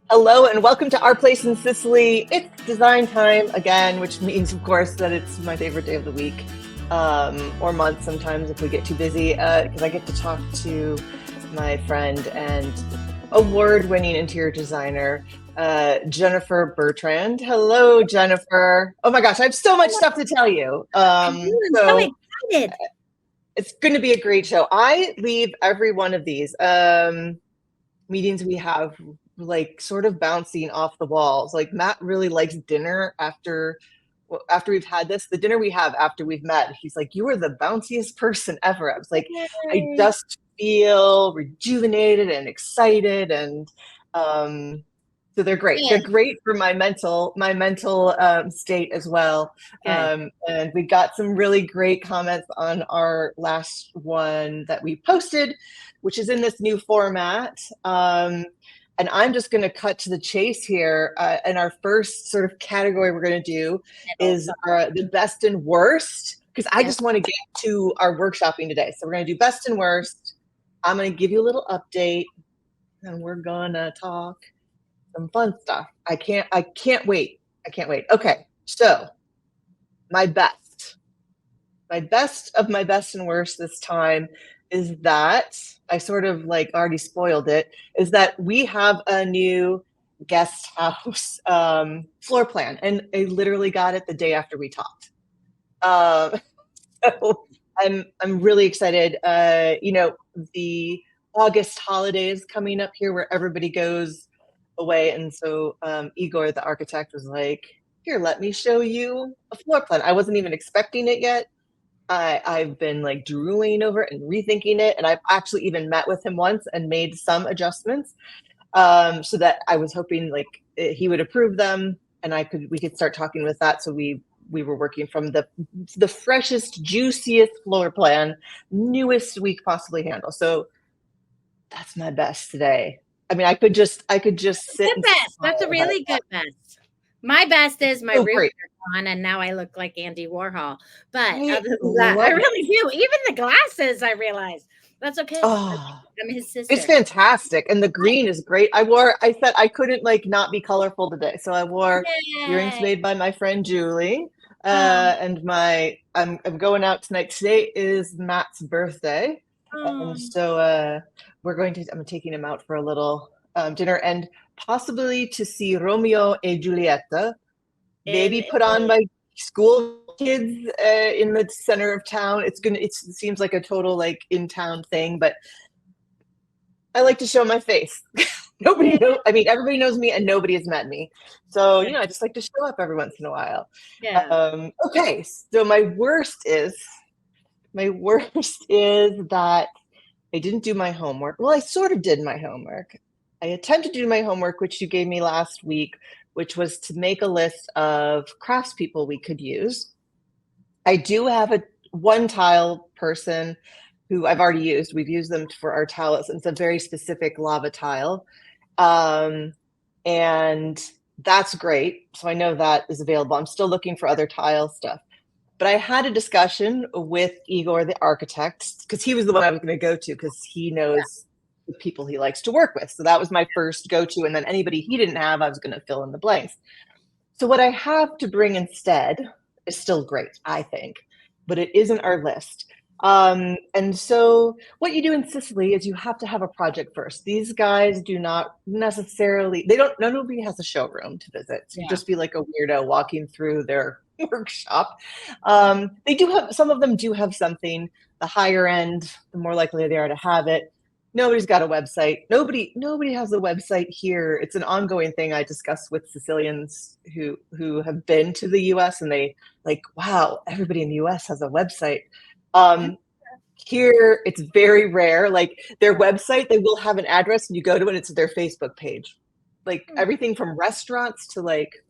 Hello and welcome to Our Place in Sicily. It's design time again, which means, of course, that it's my favorite day of the week or month sometimes if we get too busy, because I get to talk to my friend and award-winning interior designer, Jennifer Bertrand. Hello, Jennifer. Oh my gosh, I have so much stuff to tell you. I'm so excited. It's going to be a great show. I leave every one of these meetings we have like sort of bouncing off the walls. Like Matt really likes dinner after we've had this. The dinner we have after we've met, he's like, "You are the bounciest person ever." I was like, I Yay. just feel rejuvenated and excited, and so they're great. Yeah. They're great for my mental state as well. Good. And we got some really great comments on our last one that we posted, which is in this new format. And I'm just going to cut to the chase here. And our first sort of category we're going to do is the best and worst, because I just want to get to our workshopping today. So we're going to do best and worst. I'm going to give you a little update, and we're going to talk some fun stuff. I can't wait. Okay, so my best of my best and worst this time is that I sort of like already spoiled it, is that we have a new guest house floor plan, and I literally got it the day after we talked. So I'm really excited. The August holiday is coming up here where everybody goes away, and so Igor, the architect, was like, "Here, let me show you a floor plan." I wasn't even expecting it yet. I've been like drooling over it and rethinking it, and I've actually even met with him once and made some adjustments, so that I was hoping like he would approve them, and we could start talking with that. So we were working from the freshest, juiciest floor plan, newest we could possibly handle. So that's my best today. I mean, I could just sit. Good best. That's a really good best. My best is my roof on, and now I look like Andy Warhol. But other than that, I really do. Even the glasses, I realize. That's okay. Oh, I'm his sister. it's fantastic, and the green is great. I said I couldn't like not be colorful today, so I wore earrings made by my friend Julie. And I'm going out tonight. Today is Matt's birthday, and so I'm taking him out for a little dinner and possibly to see Romeo e Giulietta. Maybe put on my school kids in the center of town. It seems like a total like in town thing, but I like to show my face. Everybody knows me and nobody has met me. So, I just like to show up every once in a while. Yeah. Okay, so my worst is that I didn't do my homework. Well, I sort of did my homework. I attempted to do my homework, which you gave me last week, which was to make a list of craftspeople we could use. I do have one tile person who I've already used. We've used them for our tiles. It's a very specific lava tile. And that's great. So I know that is available. I'm still looking for other tile stuff. But I had a discussion with Igor, the architect, because he was the one I was going to go to because he knows the people he likes to work with. So that was my first go-to. And then anybody he didn't have, I was going to fill in the blanks. So what I have to bring instead is still great, I think, but it isn't our list. And so what you do in Sicily is you have to have a project first. These guys do not necessarily, nobody has a showroom to visit. So you just be like a weirdo walking through their workshop. They do have, some of them do have something. The higher end, the more likely they are to have it. Nobody's got a website. Nobody has a website here. It's an ongoing thing I discuss with Sicilians who have been to the US, and they like, wow, everybody in the US has a website. Here it's very rare. Like their website, they will have an address and you go to it, it's their Facebook page. Like everything from restaurants to like,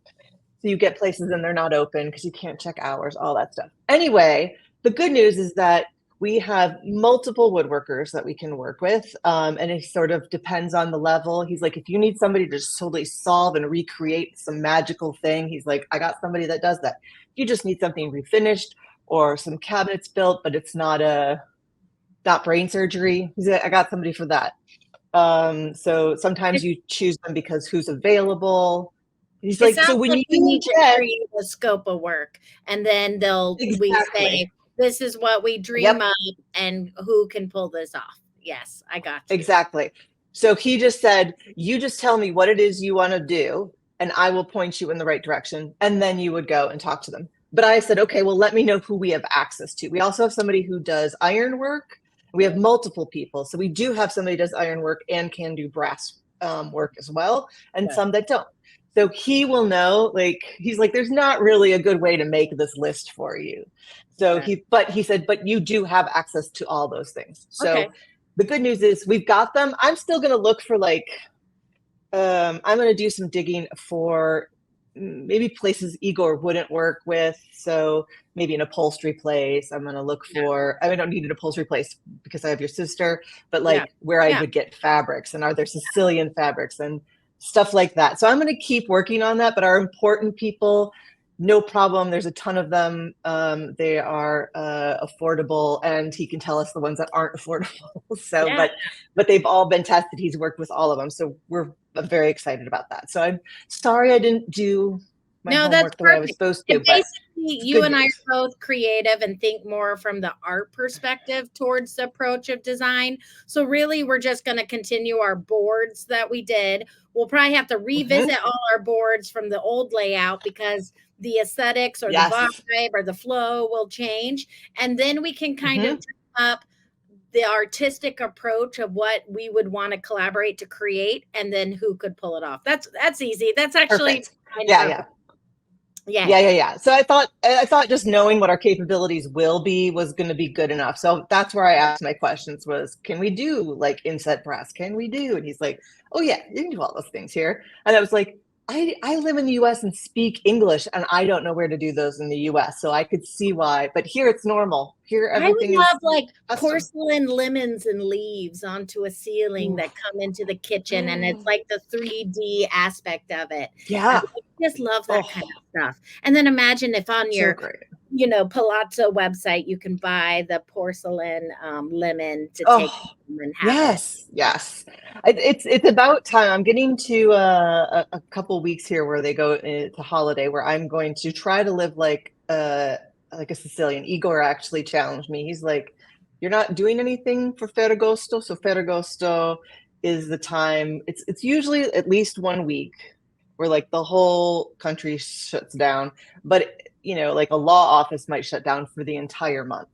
so you get places and they're not open because you can't check hours, all that stuff. Anyway, the good news is that we have multiple woodworkers that we can work with. And it sort of depends on the level. He's like, if you need somebody to just totally solve and recreate some magical thing, he's like, I got somebody that does that. You just need something refinished or some cabinets built, but it's not brain surgery. He's like, I got somebody for that. So sometimes you choose them because who's available. He's It like, sounds so when like you we need to get create a scope of work, and then we exactly, say, this is what we dream yep, of and who can pull this off. Yes, I got you. exactly. So he just said, you just tell me what it is you want to do, and I will point you in the right direction. And then you would go and talk to them. But I said, okay, well, let me know who we have access to. We also have somebody who does iron work. We have multiple people. So we do have somebody who does iron work and can do brass work as well, and some that don't. So he will know, like, he's like, there's not really a good way to make this list for you. So he said, but you do have access to all those things. So the good news is we've got them. I'm still going to look for like, I'm going to do some digging for maybe places Igor wouldn't work with. So maybe an upholstery place. I'm going to look for, I don't need an upholstery place because I have your sister, but like where I would get fabrics, and are there Sicilian fabrics and stuff like that. So I'm going to keep working on that, but our important people, no problem. There's a ton of them. They are affordable, and he can tell us the ones that aren't affordable. So, but they've all been tested. He's worked with all of them. So I'm very excited about that. So I'm sorry I didn't do my homework the way I was supposed to. And basically, you and I are both creative and think more from the art perspective towards the approach of design. So really, we're just going to continue our boards that we did. We'll probably have to revisit all our boards from the old layout because the aesthetics or the vibe or the flow will change. And then we can kind of dream up the artistic approach of what we would want to collaborate to create, and then who could pull it off. That's easy. That's actually yeah. So I thought just knowing what our capabilities will be was going to be good enough. So that's where I asked my questions was, can we do like inset brass? Can we do? And he's like, oh yeah, you can do all those things here. And I was like, I live in the US and speak English, and I don't know where to do those in the US. So I could see why, but here it's normal. Here everything is I would love like porcelain lemons and leaves onto a ceiling that come into the kitchen, and it's like the 3D aspect of it. Yeah. I just love that kind of stuff. And then imagine if on your Palazzo website you can buy the porcelain lemon to take and have Yes. It's about time. I'm getting to a couple weeks here where they go to holiday, where I'm going to try to live like a Sicilian. Igor actually challenged me. He's like, you're not doing anything for Ferragosto. So Ferragosto is the time. It's usually at least 1 week where like the whole country shuts down, but like a law office might shut down for the entire month.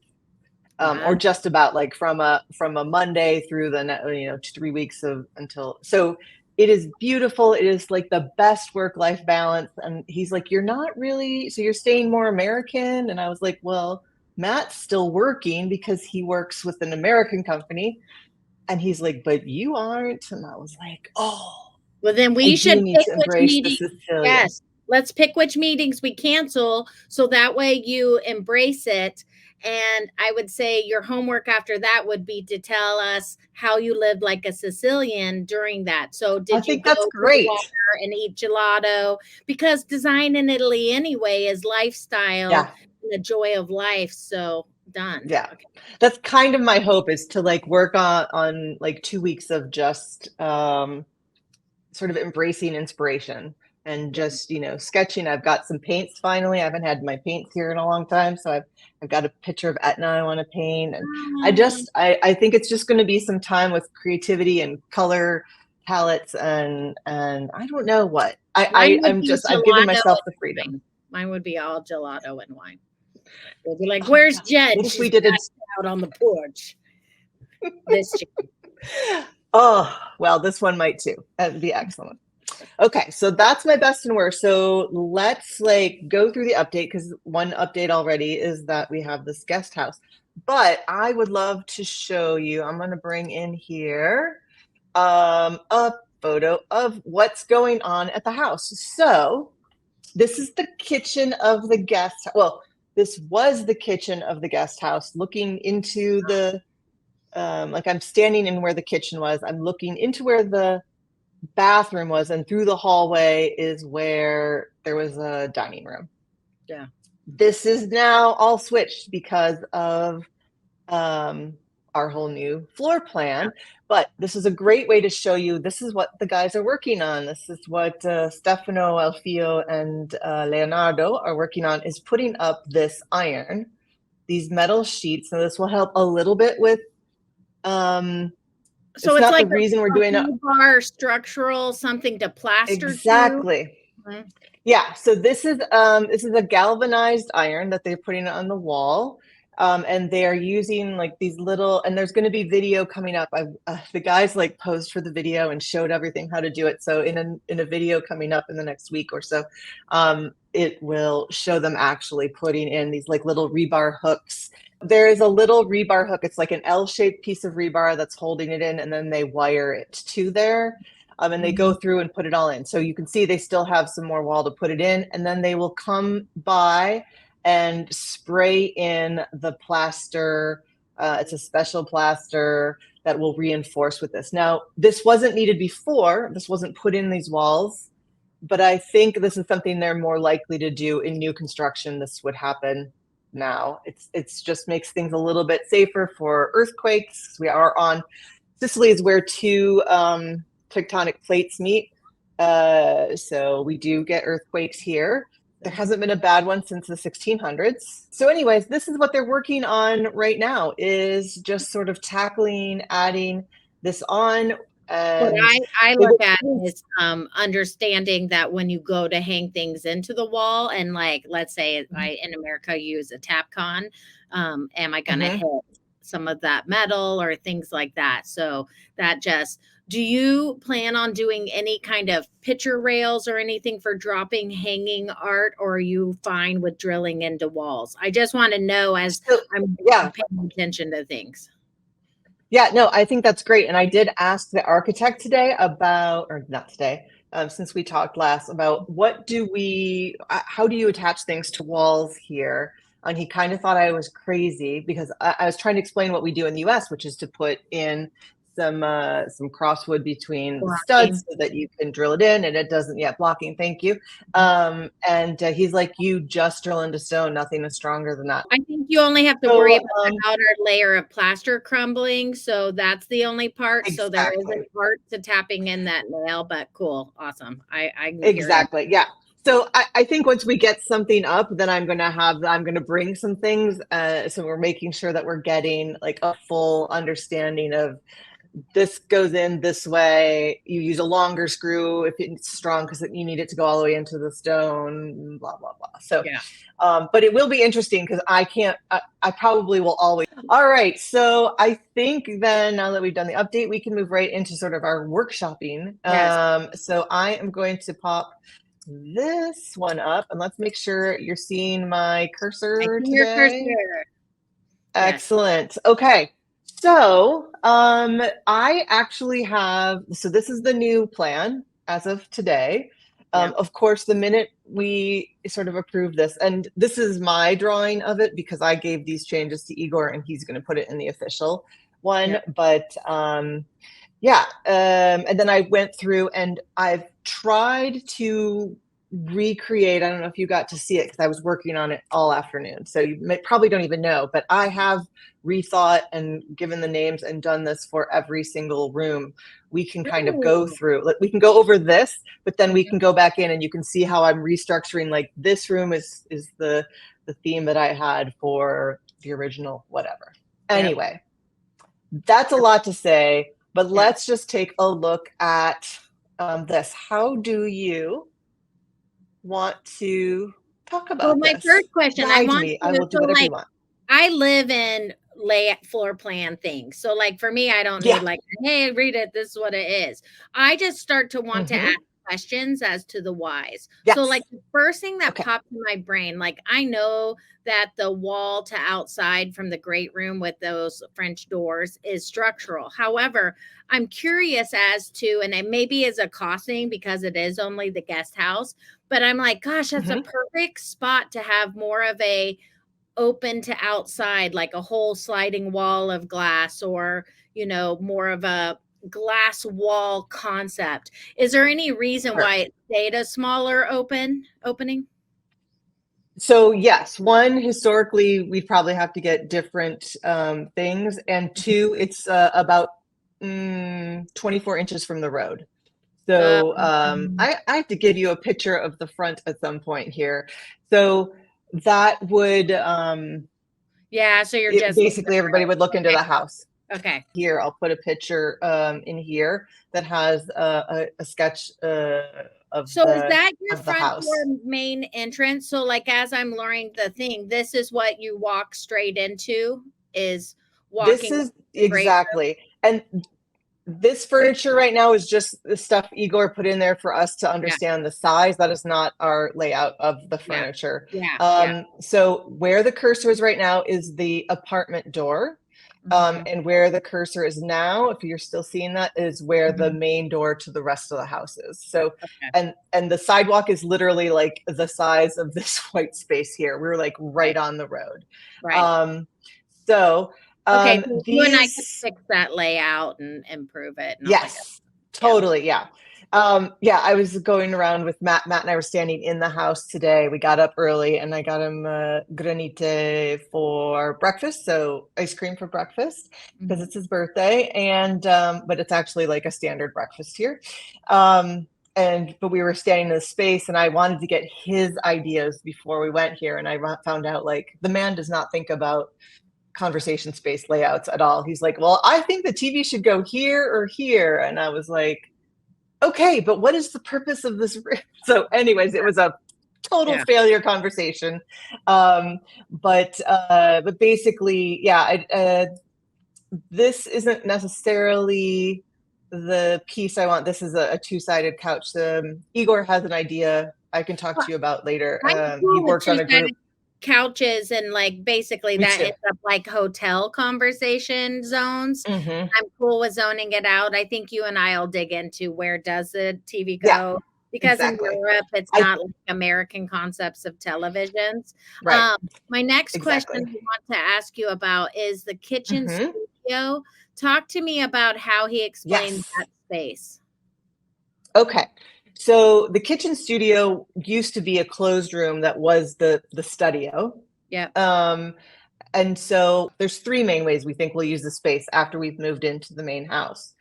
Or just about like from a Monday through the 3 weeks of until. So it is beautiful. It is like the best work-life balance. And he's like, you're not really, so you're staying more American. And I was like, well, Matt's still working because he works with an American company. And he's like, but you aren't. And I was like, oh, well, then we should pick which meetings. Yes, let's pick which meetings we cancel, so that way you embrace it. And I would say your homework after that would be to tell us how you lived like a Sicilian during that. So did you go to the water and eat gelato? Because design in Italy anyway is lifestyle and the joy of life. So done. Yeah. Okay. That's kind of my hope, is to like work on like 2 weeks of just sort of embracing inspiration and just, sketching. I've got some paints finally. I haven't had my paints here in a long time. So I've got a picture of Etna I want to paint. And I think it's just going to be some time with creativity and color palettes and I don't know what. I've given myself the freedom. Mine would be all gelato and wine. We'll be like, where's Jen? What if we did it out on the porch? Oh, well, this one might too. That'd be excellent. Okay, so that's my best and worst. So let's like go through the update, because one update already is that we have this guest house. But I would love to show you, I'm going to bring in here a photo of what's going on at the house. So this is the kitchen of the guest. Well, this was the kitchen of the guest house, looking into the like I'm standing in where the kitchen was. I'm looking into where the bathroom was, and through the hallway is where there was a dining room. Yeah. This is now all switched because of our whole new floor plan. But this is a great way to show you, this is what the guys are working on. This is what Stefano, Alfio, and Leonardo are working on, is putting up this iron, these metal sheets. So this will help a little bit with, so it's not like the reason we're doing it. Bar structural, something to plaster Exactly. to. Yeah, so this is a galvanized iron that they're putting on the wall, and they are using like these little. And there's going to be video coming up. The guys like posed for the video and showed everything how to do it. So in a video coming up in the next week or so, it will show them actually putting in these like little rebar hooks. There is a little rebar hook. It's like an L-shaped piece of rebar that's holding it in, and then they wire it to there. And they go through and put it all in. So you can see they still have some more wall to put it in. And then they will come by and spray in the plaster. It's a special plaster that will reinforce with this. Now, this wasn't needed before. This wasn't put in these walls. But I think this is something they're more likely to do in new construction. This would happen now. It's just makes things a little bit safer for earthquakes. We are on, Sicily is where two tectonic plates meet. So we do get earthquakes here. There hasn't been a bad one since the 1600s. So anyways, this is what they're working on right now, is just sort of tackling, adding this on. What I look at is understanding that when you go to hang things into the wall, and like, let's say I in America use a TapCon, am I going to hit some of that metal or things like that? So that just, do you plan on doing any kind of picture rails or anything for dropping hanging art, or are you fine with drilling into walls? I just want to know as I'm paying attention to things. Yeah, no, I think that's great. And I did ask the architect today about, or not today, since we talked last, about how do you attach things to walls here? And he kind of thought I was crazy because I was trying to explain what we do in the US, which is to put in some crosswood between the studs so that you can drill it in and it doesn't blocking. Thank you. And he's like, you just drill into stone. Nothing is stronger than that. I think you only have to worry about the outer layer of plaster crumbling. So that's the only part. Exactly. So there isn't part to tapping in that nail, but cool. Awesome. I exactly. Yeah. So I think once we get something up, then I'm going to bring some things. So we're making sure that we're getting like a full understanding of, this goes in this way. You use a longer screw if it's strong because you need it to go all the way into the stone, blah, blah, blah. So, but it will be interesting because I probably will always. All right. So I think then now that we've done the update, we can move right into sort of our workshopping. Yes. So I am going to pop this one up and let's make sure you're seeing my cursor today. Your cursor. Excellent. Yes. Okay. So I actually have, so this is the new plan as of today. Of course, the minute we sort of approve this, and this is my drawing of it because I gave these changes to Igor and he's going to put it in the official one. Yeah. But and then I went through and I've tried to recreate, I don't know if you got to see it because I was working on it all afternoon, so you probably don't even know, but I have rethought and given the names and done this for every single room. We can kind of go through, we can go over this, but then we can go back in and you can see how I'm restructuring, like this room is the theme that I had for the original whatever. Anyway, that's a lot to say, but let's just take a look at this. How do you want to talk about my first question, I will do whatever you want. I live in floor plan things. So like for me, I don't need like, hey, read it. This is what it is. I just start to want to ask questions as to the whys. Yes. So like the first thing that popped in my brain, like I know that the wall to outside from the great room with those French doors is structural. However, I'm curious as to, and it maybe is a cost thing because it is only the guest house, but I'm like, gosh, that's a perfect spot to have more of a open to outside, like a whole sliding wall of glass, or, you know, more of a glass wall concept. Is there any reason why it stayed a smaller opening? So yes, one, historically, we'd probably have to get different things. And two, it's about 24 inches from the road. Uh, So I have to give you a picture of the front at some point here. So that would yeah, so you're just basically everybody would look into the house. okay. Here, I'll put a picture in here that has a sketch of So is that your the front house. door main entrance? So like as I'm learning the thing, this is what you walk straight into is walking. This is exactly. And this furniture right now is just the stuff Igor put in there for us to understand the size. That is not our layout of the furniture. So where the cursor is right now is the apartment door. And where the cursor is now, if you're still seeing that, is where the main door to the rest of the house is. So, and the sidewalk is literally like the size of this white space here. We're like right on the road. Right. So, okay, so you and I can fix that layout and improve it. And yes, totally. Yeah. Yeah, I was going around with Matt. Matt and I were standing in the house today. We got up early and I got him granite for breakfast. So ice cream for breakfast because it's his birthday. And, but it's actually like a standard breakfast here. But we were standing in the space and I wanted to get his ideas before we went here. And I found out like the man does not think about conversation space layouts at all. He's like, well, I think the TV should go here or here. And I was like, okay, but what is the purpose of this? So anyways, it was a total failure conversation. But basically, yeah, this isn't necessarily the piece I want. This is a two-sided couch. Igor has an idea I can talk to you about later. He works on a group. Couches and like basically that ends up like hotel conversation zones. I'm cool with zoning it out. I think you and I'll dig into where does the TV go because in Europe it's not like American concepts of televisions. Right. My next question I want to ask you about is the kitchen studio. Talk to me about how he explained that space. Okay. So the kitchen studio used to be a closed room that was the studio. Yeah. And so there's three main ways we think we'll use the space after we've moved into the main house.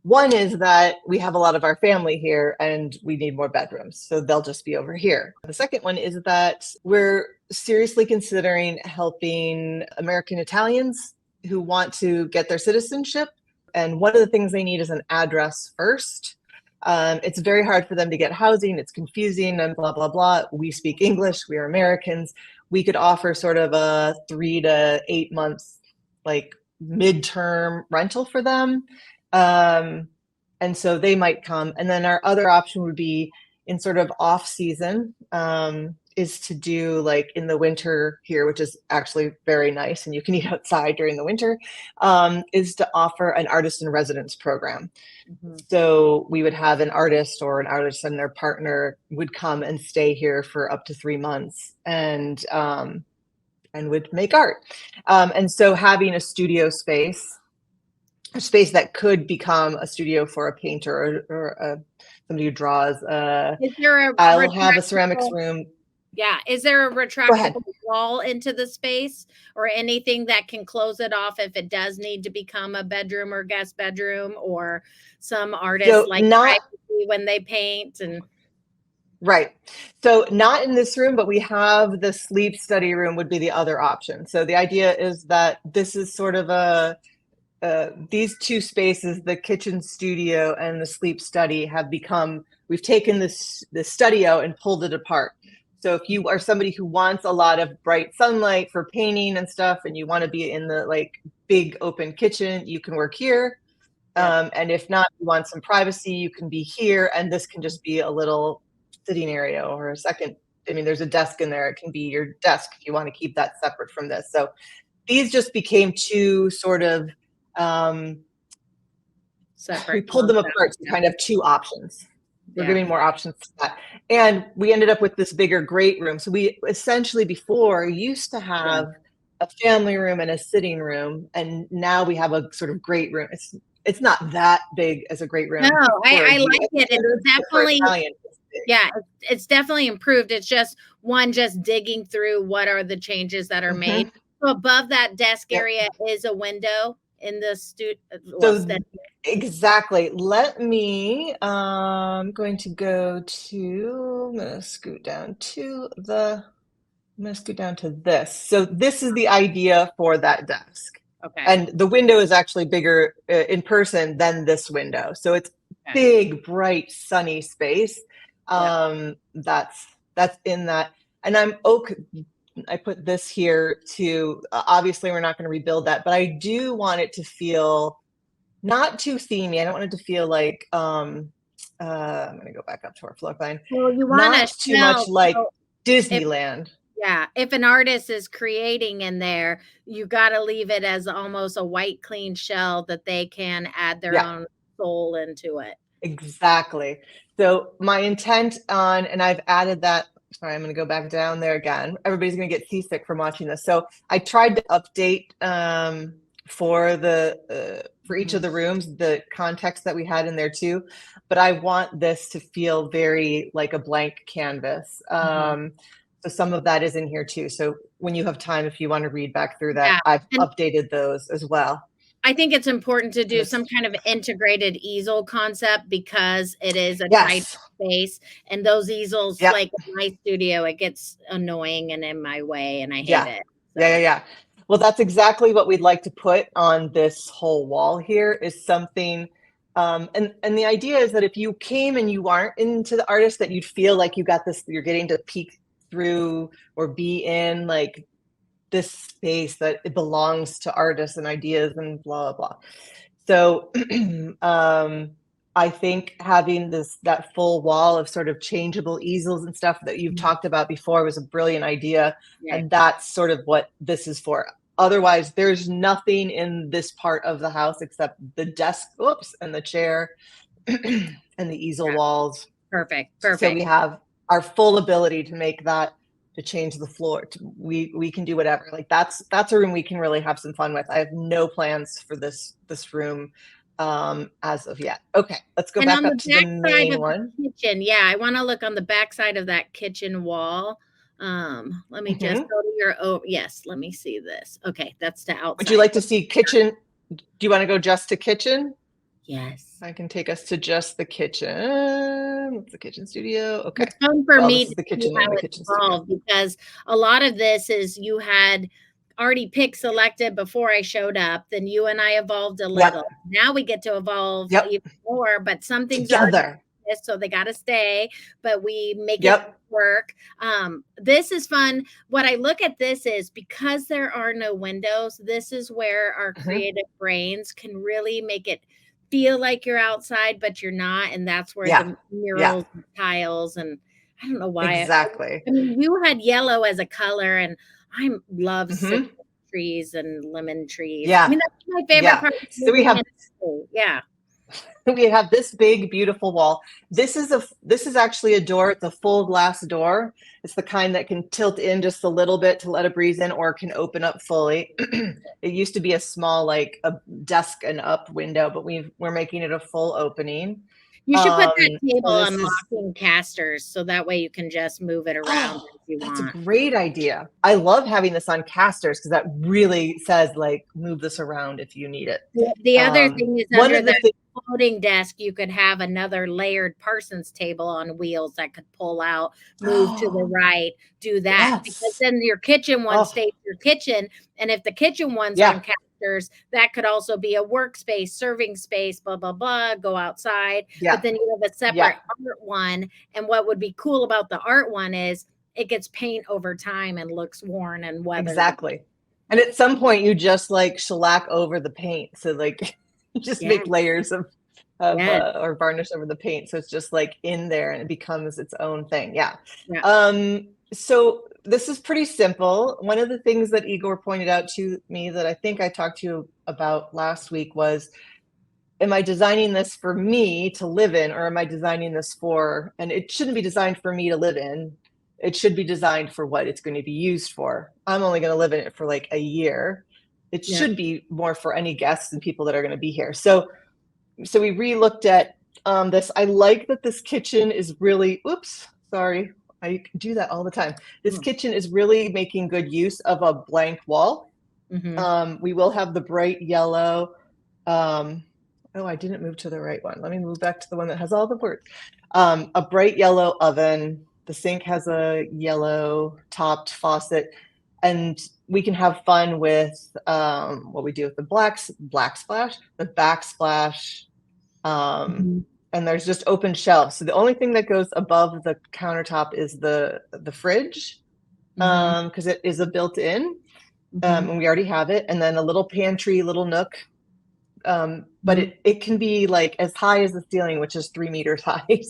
One is that we have a lot of our family here and we need more bedrooms, so they'll just be over here. The second one is that we're seriously considering helping American Italians who want to get their citizenship. And one of the things they need is an address first. It's very hard for them to get housing. It's confusing and blah, blah, blah. We speak English. We are Americans. We could offer sort of a 3 to 8 months, like midterm rental for them. And so they might come. And then our other option would be in sort of off season, is to do like in the winter here, which is actually very nice. And you can eat outside during the winter, is to offer an artist in residence program. So we would have an artist or an artist and their partner would come and stay here for up to 3 months and would make art. And so having a studio space, a space that could become a studio for a painter or somebody who draws. Is there I'll have a ceramics room. Yeah. Is there a retractable wall into the space or anything that can close it off if it does need to become a bedroom or guest bedroom or some artists So like privacy when they paint and right. So not in this room, but we have the sleep study room would be the other option. So the idea is that this is sort of these two spaces, the kitchen studio and the sleep study have become, we've taken this studio and pulled it apart. So if you are somebody who wants a lot of bright sunlight for painting and stuff, and you want to be in the like big open kitchen, you can work here. And if not, you want some privacy, you can be here. And this can just be a little sitting area or a second. I mean, there's a desk in there. It can be your desk if you want to keep that separate from this. So these just became two sort of, separate. We pulled them apart to kind of two options. We're giving more options to that. And we ended up with this bigger great room. So we essentially before used to have a family room and a sitting room. And now we have a sort of great room. It's not that big as a great room. No, I like it. It's definitely, it's definitely improved. It's just digging through what are the changes that are made. So above that desk area is a window. in the So exactly. Let me, I'm going to scoot down to I'm going to scoot down to this. So this is the idea for that desk. Okay. And the window is actually bigger in person than this window. So it's big, bright, sunny space. That's in that. And I put this here to, obviously we're not going to rebuild that, but I do want it to feel not too themey. I don't want it to feel like, I'm going to go back up to our floor plan. Well, you want not too much like Disneyland. If an artist is creating in there, you got to leave it as almost a white, clean shell that they can add their own soul into it. Exactly. So my intent on, and I've added that, sorry, I'm going to go back down there again. Everybody's going to get seasick from watching this. So I tried to update for each of the rooms, the context that we had in there too, but I want this to feel very like a blank canvas. So some of that is in here too. So when you have time, if you want to read back through that, I've updated those as well. I think it's important to do some kind of integrated easel concept because it is a tight space, and those easels, like in my studio, it gets annoying and in my way, and I hate it. So. Yeah. Well, that's exactly what we'd like to put on this whole wall here is something. And the idea is that if you came and you aren't into the artist, that you'd feel like you got this, you're getting to peek through or be in like this space that it belongs to artists and ideas and blah, blah, blah. So I think having that full wall of sort of changeable easels and stuff that you've talked about before was a brilliant idea. And that's sort of what this is for. Otherwise, there's nothing in this part of the house except the desk, and the chair and the easel walls. Perfect. So we have our full ability to make that, to change the floor. We can do whatever. Like that's a room we can really have some fun with. I have no plans for this room as of yet. Okay, let's go back up to the main one. Kitchen. Yeah, I want to look on the back side of that kitchen wall. Let me just go to your, yes, let me see this. Okay, that's the outside. Would you like to see kitchen? Do you want to go just to kitchen? Yes. I can take us to just the kitchen. It's the kitchen studio. Okay. It's fun for me to see how it's evolved because a lot of this is you had already selected before I showed up. Then you and I evolved a little. Now we get to evolve even more, but something's together. So they got to stay, but we make it work. This is fun. What I look at this is because there are no windows, this is where our creative brains can really make it feel like you're outside, but you're not. And that's where the murals and tiles, and I don't know why. Exactly. I mean, you had yellow as a color, and I love trees and lemon trees. Yeah. I mean, that's my favorite part. So we have this big, beautiful wall. This is actually a door. It's a full glass door. It's the kind that can tilt in just a little bit to let a breeze in, or can open up fully. It used to be a small, like a desk and up window, but we're making it a full opening. You should put that table on locking casters, so that way you can just move it around if you want. That's a great idea. I love having this on casters because that really says like move this around if you need it. The other thing is under the floating desk, you could have another layered Parsons table on wheels that could pull out, move to the right, do that. Because then your kitchen one stays your kitchen. And if the kitchen one's on casters, that could also be a workspace, serving space, blah, blah, blah, go outside. But then you have a separate art one. And what would be cool about the art one is it gets paint over time and looks worn and weathered. Exactly. And at some point you just like shellac over the paint. So like you just make layers of or varnish over the paint. So it's just like in there and it becomes its own thing. So this is pretty simple. One of the things that Igor pointed out to me that I think I talked to you about last week was, am I designing this for me to live in, or am I designing this for, and it shouldn't be designed for me to live in. It should be designed for what it's going to be used for. I'm only going to live in it for like a year. It should be more for any guests and people that are going to be here. So we re-looked at this. I like that this kitchen is really, I do that all the time. This kitchen is really making good use of a blank wall. We will have the bright yellow. Oh, I didn't move to the right one. Let me move back to the one that has all the words. A bright yellow oven. The sink has a yellow topped faucet, and we can have fun with what we do with the black splash, the backsplash. And there's just open shelves. So the only thing that goes above the countertop is the fridge, because it is a built-in, and we already have it. And then a little pantry, little nook. But it can be like as high as the ceiling, which is 3 meters high.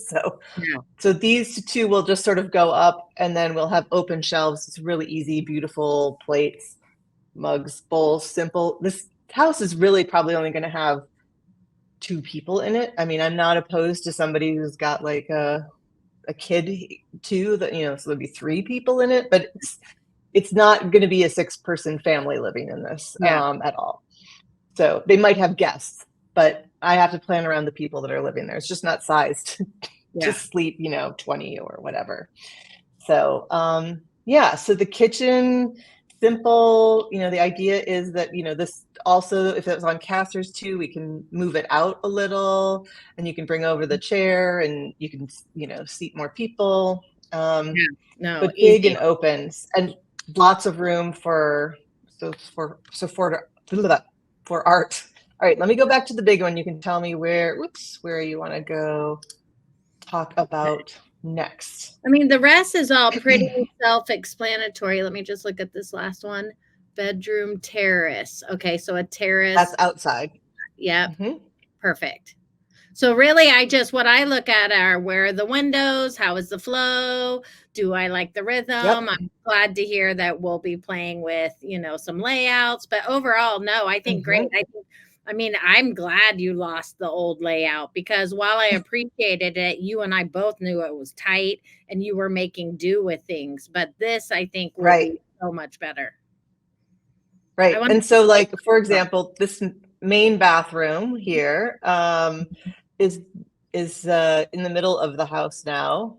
So these two will just sort of go up, and then we'll have open shelves. It's really easy, beautiful plates, mugs, bowls, simple. This house is really probably only going to have 2 people in it. I mean, I'm not opposed to somebody who's got like a kid too, that, so there'll be 3 people in it, but it's not going to be a 6-person family living in this at all. So they might have guests, but I have to plan around the people that are living there. It's just not sized to sleep, 20 or whatever. So, so the kitchen, simple, the idea is that, this also, if it was on casters too, we can move it out a little, and you can bring over the chair, and you can, seat more people. But big and open, and lots of room for art. All right, let me go back to the big one. You can tell me where you want to go talk about next. I mean, the rest is all pretty self-explanatory. Let me just look at this last one. Bedroom terrace. Okay, so a terrace. That's outside. Yep. Perfect. So really, what I look at are, where are the windows? How is the flow? Do I like the rhythm? Yep. I'm glad to hear that we'll be playing with, some layouts. But overall, no, I think great. I'm glad you lost the old layout, because while I appreciated it, you and I both knew it was tight and you were making do with things. But this, I think, will be so much better. Right. And so, like, for example, this main bathroom here is in the middle of the house now.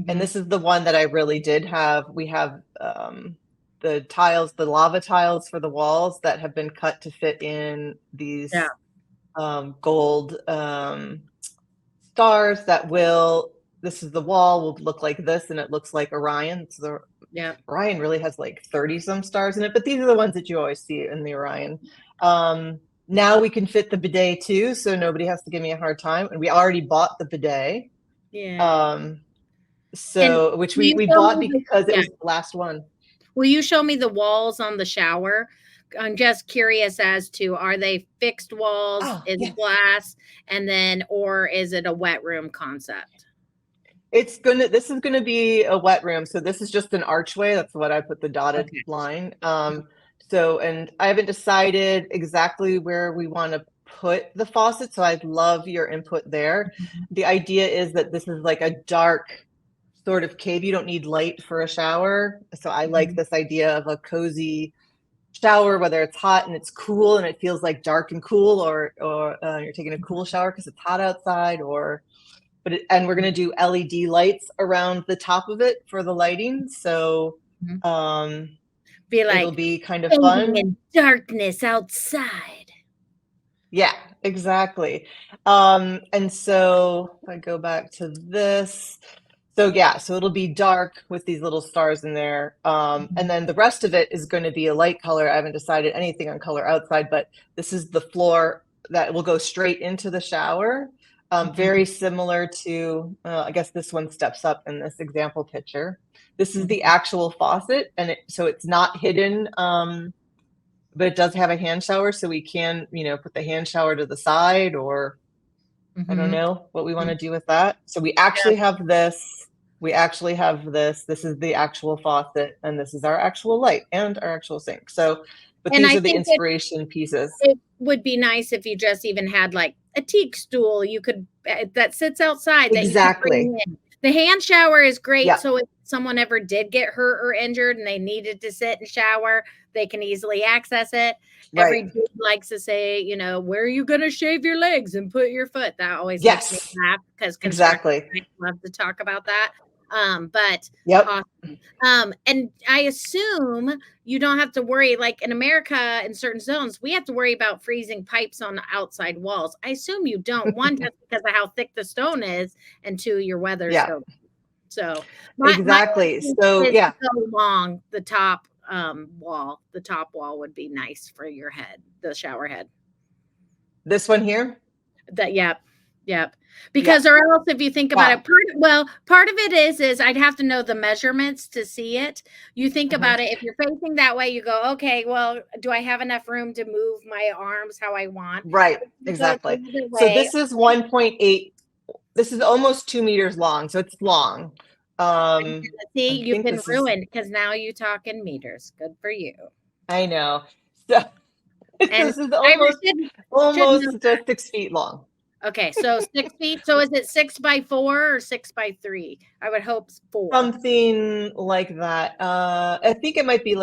And this is the one that I really did have. We have the tiles, the lava tiles for the walls that have been cut to fit in these gold stars this is the wall, will look like this, and it looks like Orion. So Orion really has like 30 some stars in it, but these are the ones that you always see in the Orion. Now we can fit the bidet too, so nobody has to give me a hard time. And we already bought the bidet. Which we bought because it was the last one. Will you show me the walls on the shower? I'm just curious as to, are they fixed walls? Is it glass? And then, or is it a wet room concept? This is gonna be a wet room. So this is just an archway. That's what I put the dotted line. And I haven't decided exactly where we want to put the faucet. So I'd love your input there. The idea is that this is like a dark sort of cave. You don't need light for a shower. So I like this idea of a cozy shower, whether it's hot and it's cool and it feels like dark and cool, or you're taking a cool shower because it's hot outside, and we're going to do LED lights around the top of it for the lighting. So it'll be kind of fun. In darkness outside. Yeah, exactly. And so if I go back to this, so it'll be dark with these little stars in there. And then the rest of it is going to be a light color. I haven't decided anything on color outside, but this is the floor that will go straight into the shower. Very similar to, I guess this one steps up in this example picture. This is the actual faucet, and so it's not hidden, but it does have a hand shower, so we can, put the hand shower to the side, or I don't know what we want to do with that. So we actually have this. This is the actual faucet, and this is our actual light and our actual sink. So, but these are the inspiration pieces. It would be nice if you just even had like a teak stool that sits outside. Exactly. The hand shower is great. Yeah. So if someone ever did get hurt or injured and they needed to sit and shower, they can easily access it. Right. Every dude likes to say, where are you going to shave your legs and put your foot? That always makes me laugh, because exactly. I love to talk about that. But Yep. awesome. And I assume you don't have to worry, like in America, in certain zones, we have to worry about freezing pipes on the outside walls. I assume you don't. One, just because of how thick the stone is, and two, your weather's Yeah. so Exactly. So yeah, so long, the top wall would be nice for your head, the shower head. this one here. Yep. Because or else if you think about it, part of it is I'd have to know the measurements to see it. You think about it, if you're facing that way, you go, okay, well, do I have enough room to move my arms how I want? Right. Exactly. So this is 1.8. This is almost 2 meters long. So it's long. See, you've been ruined because now you talk in meters. Good for you. I know. So this is almost just 6 feet long. Okay, so 6 feet. So is it 6 by 4 or 6 by 3? I would hope 4. Something like that. I think it might be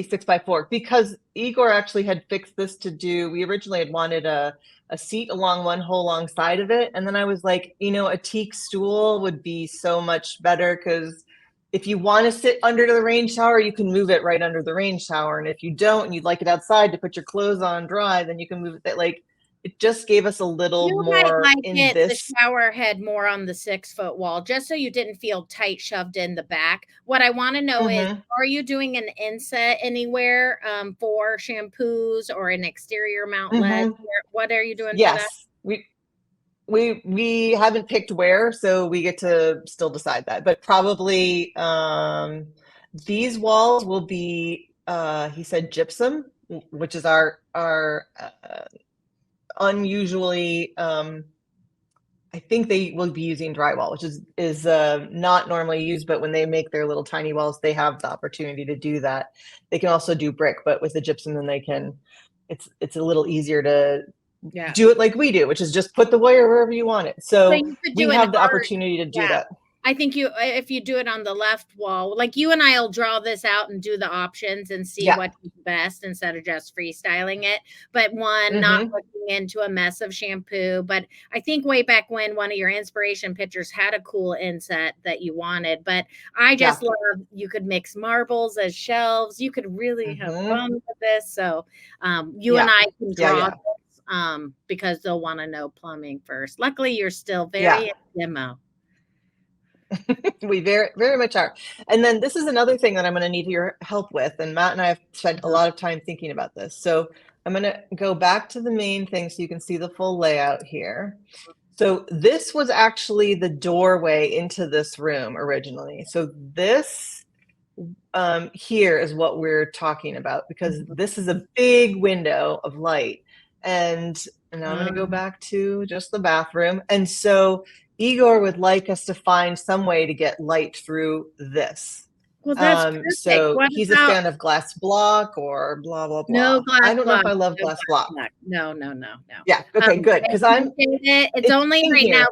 6 by 4 because Igor actually had fixed this to do. We originally had wanted a seat along one whole long side of it, and then I was like, a teak stool would be so much better because if you want to sit under the rain shower, you can move it right under the rain shower, and if you don't, and you'd like it outside to put your clothes on dry, then you can move it. It just gave us a little more the shower head more on the 6-foot wall, just so you didn't feel tight shoved in the back. What I want to know is, are you doing an inset anywhere for shampoos or an exterior mount LED? What are you doing? Yes, for that? We haven't picked where, so we get to still decide that. But probably these walls will be, he said, gypsum, which is our unusually I think they will be using drywall, which is not normally used, but when they make their little tiny walls, they have the opportunity to do that. They can also do brick, but with the gypsum, then they can. It's a little easier to do it like we do, which is just put the wire wherever you want it. So we have the opportunity to do that. I think if you do it on the left wall, like you and I'll draw this out and do the options and see what's best instead of just freestyling it. But not looking into a mess of shampoo. But I think way back when one of your inspiration pictures had a cool inset that you wanted. But I just love, you could mix marbles as shelves. You could really have fun with this. So you and I can draw this, because they'll want to know plumbing first. Luckily, you're still very demo. We very, very much are. And then this is another thing that I'm going to need your help with. And Matt and I have spent a lot of time thinking about this. So I'm going to go back to the main thing so you can see the full layout here. So this was actually the doorway into this room originally. So this here is what we're talking about, because this is a big window of light. And now I'm going to go back to just the bathroom. And so Igor would like us to find some way to get light through this. Well, that's perfect. So he's a fan of glass block or blah, blah, blah. No glass block. I don't know if I love glass block. No. Yeah. Okay, good. Because it's only right now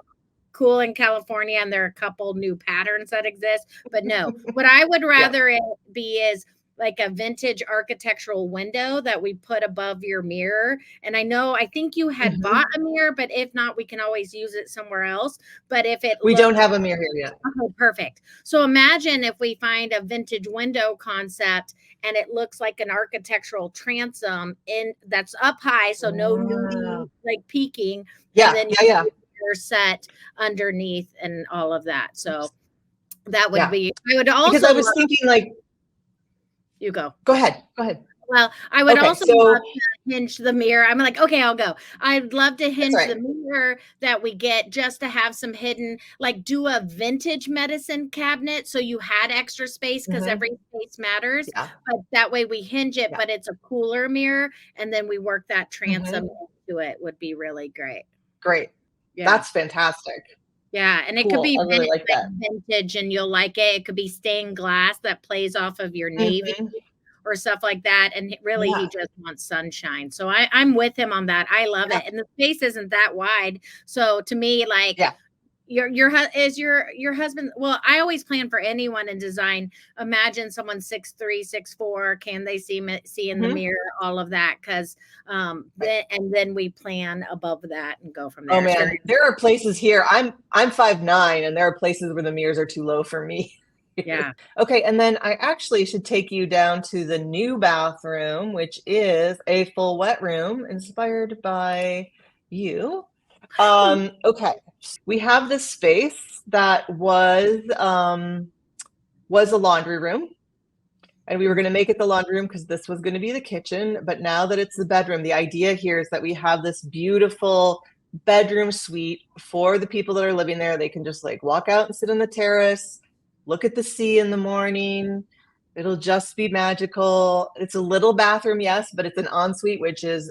cool in California, and there are a couple new patterns that exist. But no, what I would rather it be is like a vintage architectural window that we put above your mirror. And I think you had bought a mirror, but if not, we can always use it somewhere else. But if we don't have a mirror here yet. Oh, perfect. So imagine if we find a vintage window concept and it looks like an architectural transom that's up high, so no nudie like peeking. Yeah, and then your set underneath and all of that. So that would be. I would also because I was thinking like. You go. Go ahead. Well, I would also love to hinge the mirror. I'm like, okay, I'll go. I'd love to hinge the mirror that we get just to have some hidden, like do a vintage medicine cabinet. So you had extra space because every space matters. Yeah. But that way we hinge it, but it's a cooler mirror. And then we work that transom into it would be really great. Great. Yeah. That's fantastic. Yeah, and it could be vintage and you'll like it. It could be stained glass that plays off of your navy or stuff like that. And really, he just wants sunshine. So I'm with him on that. I love it. And the space isn't that wide. So to me, your husband, well, I always plan for anyone in design. Imagine someone 6'3", 6'4". Can they see in the Mhm. mirror, all of that? Because then we plan above that and go from Oh there. man, there are places here. I'm 5'9", and there are places where the mirrors are too low for me. Yeah. Okay, and then I actually should take you down to the new bathroom, which is a full wet room inspired by you. Okay, we have this space that was a laundry room, and we were going to make it the laundry room because this was going to be the kitchen. But now that it's the bedroom, the idea here is that we have this beautiful bedroom suite for the people that are living there. They can just like walk out and sit on the terrace, look at the sea in the morning. It'll just be magical. It's a little bathroom, yes, but it's an ensuite, which is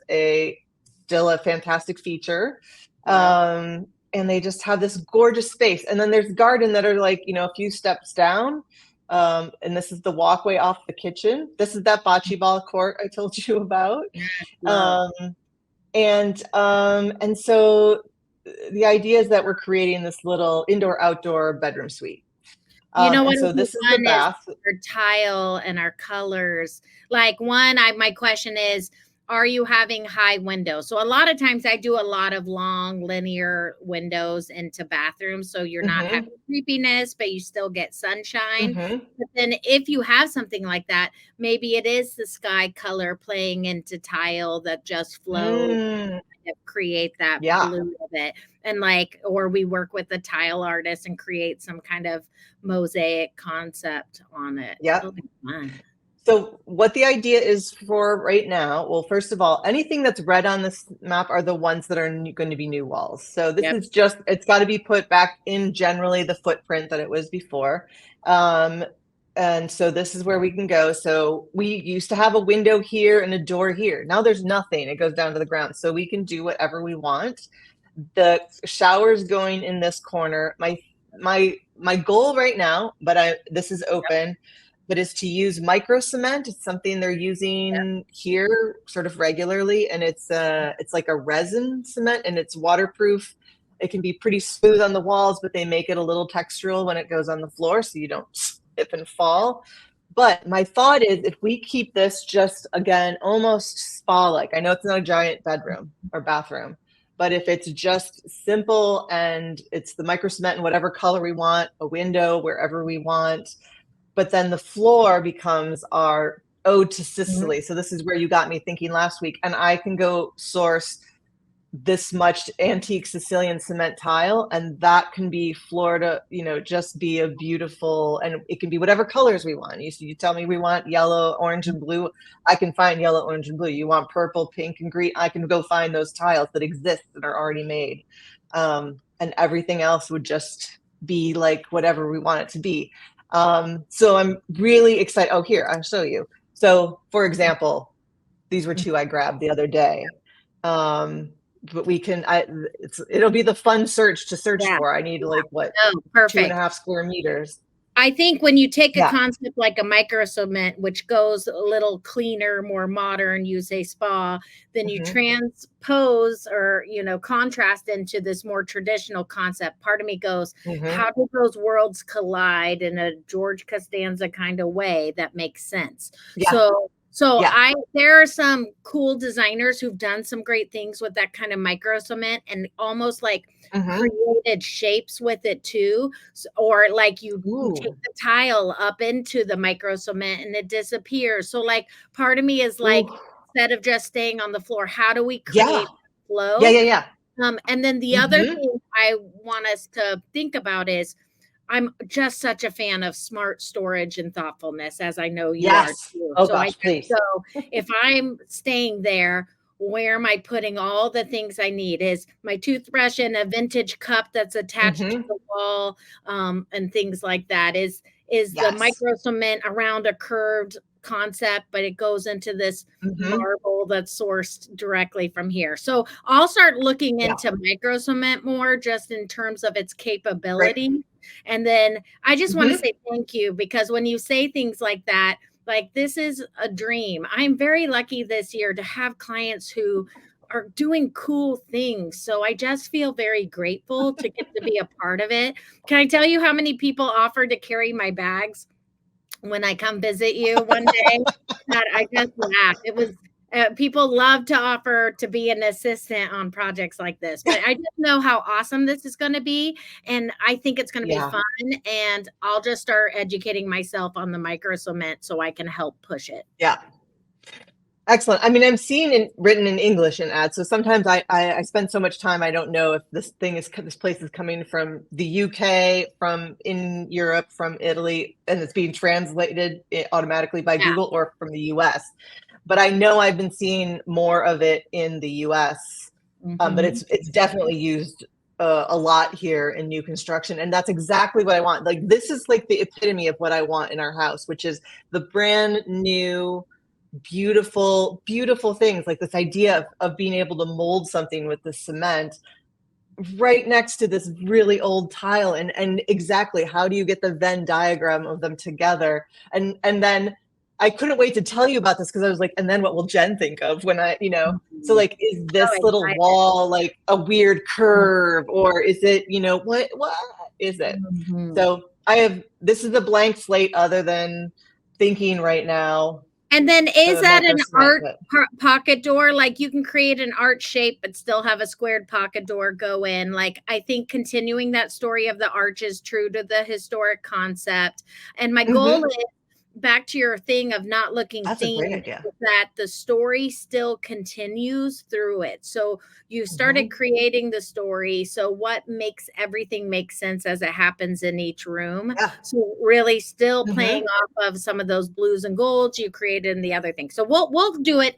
still a fantastic feature. Wow. And they just have this gorgeous space. And then there's garden that are like, a few steps down. And this is the walkway off the kitchen. This is that bocce ball court I told you about. Wow. And so the idea is that we're creating this little indoor-outdoor bedroom suite. You know what And so would be this is the fun is bath. our tile and our colors. Like my question is, are you having high windows? So a lot of times I do a lot of long linear windows into bathrooms. So you're not Mm-hmm. having creepiness, but you still get sunshine. Mm-hmm. But then if you have something like that, maybe it is the sky color playing into tile that just flows. Create that Yeah. blue of it, and or we work with the tile artist and create some kind of mosaic concept on it. Yeah. It'll be fun. So what the idea is for right now, well, first of all, anything that's red on this map are the ones that are going to be new walls. So this is just, it's got to be put back in generally the footprint that it was before. And so this is where we can go. So we used to have a window here and a door here. Now there's nothing. It goes down to the ground. So we can do whatever we want. The shower's going in this corner. My goal right now, but this is open, but is to use micro cement. It's something they're using here sort of regularly. And it's like a resin cement, and it's waterproof. It can be pretty smooth on the walls, but they make it a little textural when it goes on the floor so you don't slip and fall. But my thought is, if we keep this just, again, almost spa-like, I know it's not a giant bedroom or bathroom, but if it's just simple and it's the micro cement in whatever color we want, a window wherever we want, but then the floor becomes our ode to Sicily. So this is where you got me thinking last week, and I can go source this much antique Sicilian cement tile, and that can be Florida, just be a beautiful, and it can be whatever colors we want. You tell me we want yellow, orange, and blue. I can find yellow, orange, and blue. You want purple, pink, and green. I can go find those tiles that exist that are already made. And everything else would just be like whatever we want it to be. So I'm really excited. Oh, here, I'll show you. So for example, these were two I grabbed the other day. But we can, it'll be the fun search to search for. I need like what, 2.5 square meters. I think when you take a concept like a micro cement, which goes a little cleaner, more modern, you say spa, then you transpose or, contrast into this more traditional concept. Part of me goes, how do those worlds collide in a George Costanza kind of way that makes sense? Yeah. So there are some cool designers who've done some great things with that kind of micro cement and almost like created shapes with it too. Or like you take the tile up into the micro cement and it disappears. So like part of me is like, instead of just staying on the floor, how do we create flow? Yeah. And then the other thing I want us to think about is, I'm just such a fan of smart storage and thoughtfulness, as I know you are too. Oh, gosh, please. So if I'm staying there, where am I putting all the things I need? Is my toothbrush in a vintage cup that's attached to the wall, and things like that? Is the micro cement around a curved concept, but it goes into this marble that's sourced directly from here. So I'll start looking into micro cement more, just in terms of its capability. Right. And then I just want to say thank you, because when you say things like that, like this is a dream. I'm very lucky this year to have clients who are doing cool things. So I just feel very grateful to get to be a part of it. Can I tell you how many people offered to carry my bags when I come visit you one day? That I just laughed. It was people love to offer to be an assistant on projects like this, but I just know how awesome this is going to be, and I think it's going to be fun. And I'll just start educating myself on the micro cement so I can help push it. Yeah. Excellent. I mean, I'm seeing it written in English in ads. So sometimes I spend so much time, I don't know if this place is coming from the UK, from in Europe, from Italy, and it's being translated automatically by Google, or from the US. But I know I've been seeing more of it in the US, but it's definitely used a lot here in new construction. And that's exactly what I want. Like, this is like the epitome of what I want in our house, which is the brand new, beautiful, beautiful things, like this idea of being able to mold something with the cement right next to this really old tile. And exactly, how do you get the Venn diagram of them together? And then I couldn't wait to tell you about this, because I was like, and then what will Jen think of when so like, is this little wall like a weird curve, or is it, what is it? So this is a blank slate other than thinking right now. And then is that an art pocket door? Like, you can create an art shape but still have a squared pocket door go in. Like, I think continuing that story of the arch is true to the historic concept. And my goal is, back to your thing of not looking themed, that the story still continues through it. So you started creating the story. So what makes everything make sense as it happens in each room? So really still playing off of some of those blues and golds you created in the other thing. So we'll do it.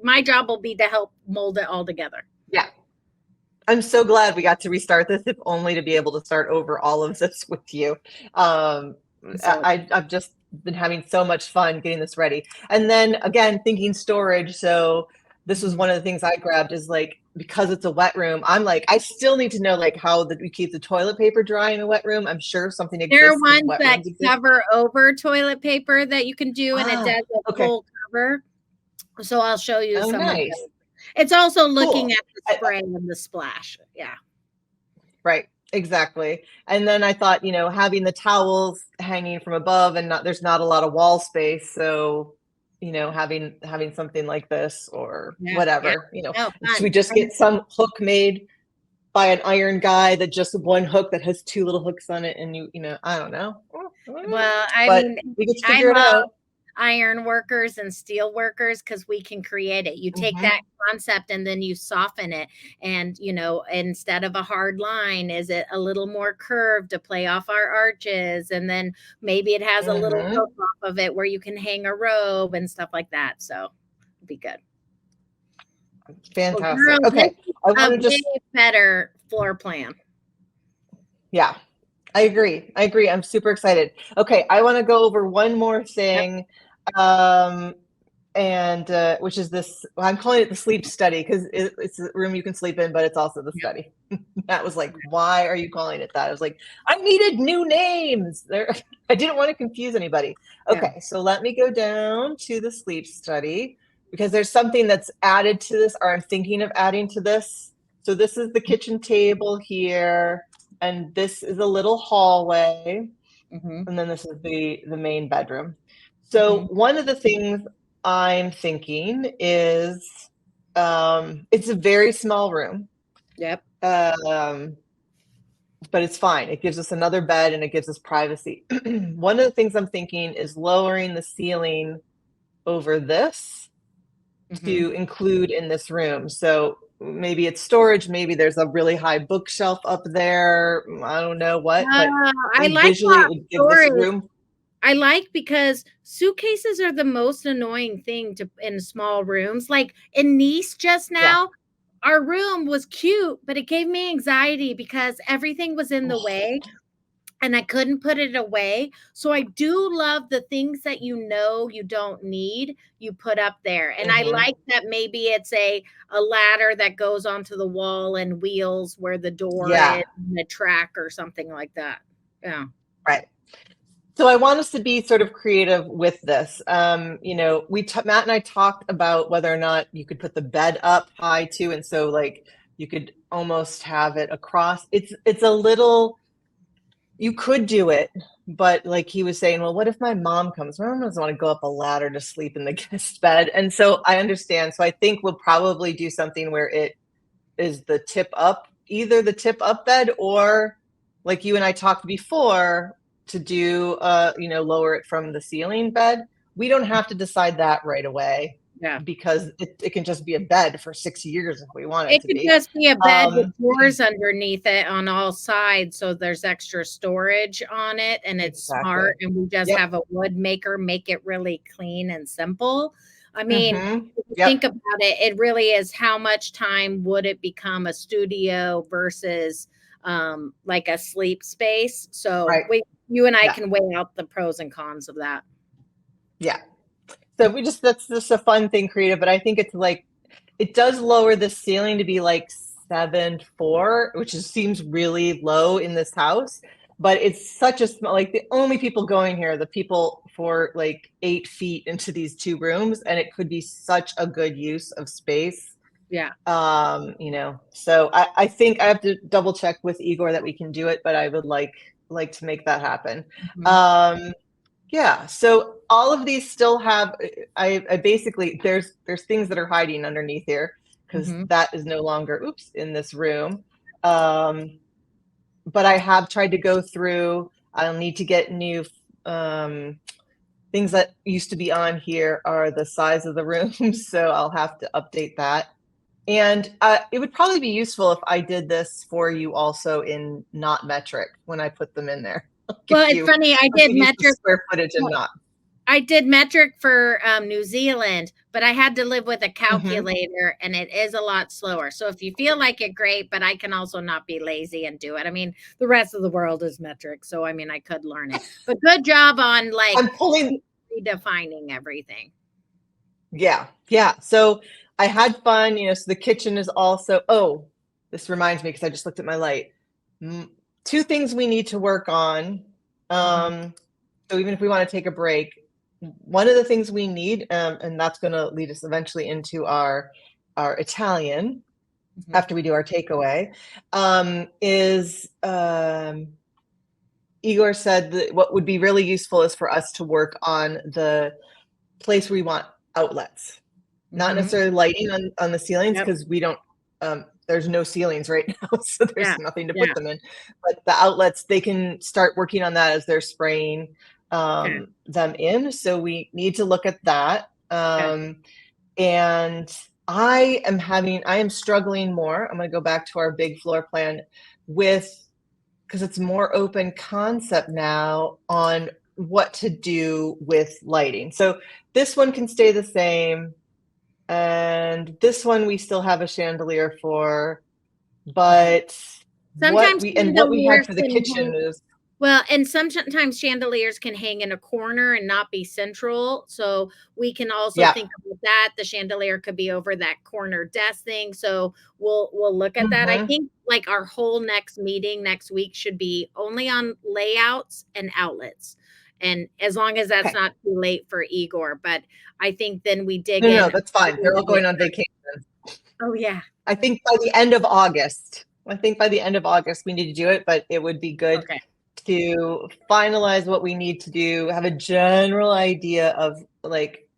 My job will be to help mold it all together. Yeah. I'm so glad we got to restart this, if only to be able to start over all of this with you. I've just been having so much fun getting this ready. And then again, thinking storage. So this was one of the things I grabbed, is like, because it's a wet room, I'm like, I still need to know like how we keep the toilet paper dry in a wet room. I'm sure something exists. There are ones that cover over toilet paper that you can do, and it does a full cover. So I'll show you some of those. It's also looking at the spray and the splash. Yeah. Right. Exactly. And then I thought, having the towels hanging from above, and there's not a lot of wall space. So, having something like this, or whatever, should we just get some hook made by an iron guy, that just one hook that has two little hooks on it, and I don't know. Well, I mean, we get to figure it out. Iron workers and steel workers, because we can create it. You take that concept and then you soften it, and instead of a hard line, is it a little more curved to play off our arches, and then maybe it has a little hook off of it where you can hang a robe and stuff like that. So it'd be good. Fantastic. Well, girls, okay, I want to just better floor plan. Yeah, I agree. I'm super excited. Okay, I want to go over one more thing. Which is this, I'm calling it the sleep study, because it's a room you can sleep in, but it's also the study. That was like, why are you calling it that? I was like, I needed new names. I didn't want to confuse anybody. Okay, so let me go down to the sleep study, because there's something that's added to this, or I'm thinking of adding to this. So this is the kitchen table here, and this is a little hallway, and then this is the main bedroom. So one of the things I'm thinking is, it's a very small room. Yep. But it's fine. It gives us another bed, and it gives us privacy. One of the things I'm thinking is lowering the ceiling over this to include in this room. So maybe it's storage. Maybe there's a really high bookshelf up there. I don't know what, but I like visually it would give this room. I like, because suitcases are the most annoying thing in small rooms. Like in Nice just now, our room was cute, but it gave me anxiety because everything was in the way and I couldn't put it away. So I do love the things that you don't need, you put up there. And I like that maybe it's a ladder that goes onto the wall and wheels where the door is, and a track or something like that. Yeah. Right. So I want us to be sort of creative with this. You know, Matt and I talked about whether or not you could put the bed up high too, and so like you could almost have it across. It's a little. You could do it, but like he was saying, well, what if my mom comes? My mom doesn't want to go up a ladder to sleep in the guest bed, and so I understand. So I think we'll probably do something where it is the tip up, either the tip up bed or like you and I talked before to do you know, lower it from the ceiling bed. We don't have to decide that right away. Yeah. Because it can just be a bed for 6 years if we want it to It could be. just be a bed with drawers underneath it on all sides, so there's extra storage on it, and it's smart, and we just have a wood maker make it really clean and simple. I mean, if you think about it, it really is how much time would it become a studio versus like a sleep space. So you and I can weigh out the pros and cons of that. Yeah. So that's just a fun thing, creative, but I think it's like, it does lower the ceiling to be like 7'4", which seems really low in this house, but it's such a small, like the only people going here are the people for like 8 feet into these 2 rooms, and it could be such a good use of space. Yeah. You know, so I think I have to double check with Igor that we can do it, but I would like to make that happen. Yeah, so all of these still have, I basically, there's things that are hiding underneath here because that is no longer, in this room. But I have tried to go through, I'll need to get new things that used to be on here are the size of the rooms, so I'll have to update that. And it would probably be useful if I did this for you also in not metric when I put them in there. Well, it's funny. I did metric square footage and not. I did metric for New Zealand, but I had to live with a calculator, and it is a lot slower. So if you feel like it, great, but I can also not be lazy and do it. I mean, the rest of the world is metric, so I mean, I could learn it. But good job on like redefining everything. Yeah, yeah. So I had fun, you know. So the kitchen is also. Oh, this reminds me because I just looked at my light. 2 things we need to work on. So even if we want to take a break, one of the things we need, and that's going to lead us eventually into our Italian after we do our takeaway, is Igor said that what would be really useful is for us to work on the place where we want outlets, not necessarily lighting on the ceilings, because we don't, there's no ceilings right now, so there's nothing to put them in. But the outlets, they can start working on that as they're spraying them in. So we need to look at that. And I am struggling more. I'm going to go back to our big floor plan because it's more open concept now on what to do with lighting. So this one can stay the same. And this one we still have a chandelier for, but sometimes what we had for the kitchen is. Well, and sometimes chandeliers can hang in a corner and not be central. So we can also think about that. The chandelier could be over that corner desk thing. So we'll look at that. I think like our whole next meeting next week should be only on layouts and outlets. And as long as that's not too late for Igor, but I think then we dig in. No, that's fine. They're all going on vacation. Oh yeah. I think by the end of August we need to do it, but it would be good to finalize what we need to do, have a general idea of like